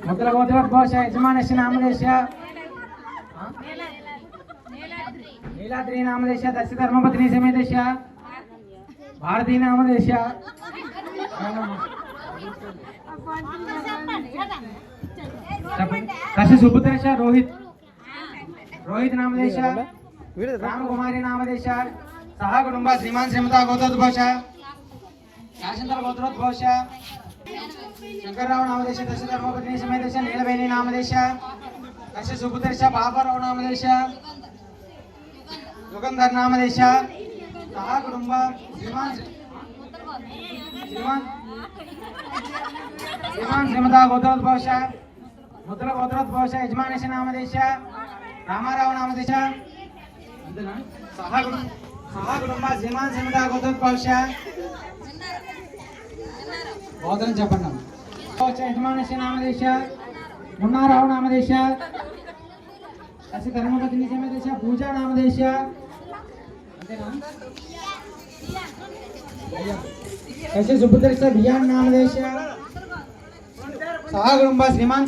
मुद्र गोत्रोद्भवश यजमानस्य नामदेश नीलाद्रि नामदेश दस्य धर्मपत्नी समेतस्य भारती नामदेश दस्य सुपुत्रस्य रोहित नामदेश रामकुमारी नामदेश सह कुटुंब श्रीमान श्रीमता गोत्रोद्भवश शासनतर गोत्रोद्भवश शंकरराव नामदेश दश धर्मपत्नी समेतश नीलवेणी नामदेश दश सुपुत्रश बाबाराव नामदेश युगंधर नामदेश सह कुटुंब श्रीमान श्रीमता गोत्रोद्भवश मुद्र गोत्रोद्भवश यजमानस्य नामदेश रामाराव नामदेश सह कुटुंब श्रीमान श्रीमता गोत्रोद्भवश गोत्रं చెప్పండి యజమానस्य नामदेश मुन्नाराव नामदेश तस्य धर्मपत्नी समेतश पूजा नामदेश अंतेना तस्य सुपुत्रस्य बियान नामदेश सह कुटुंब श्रीमान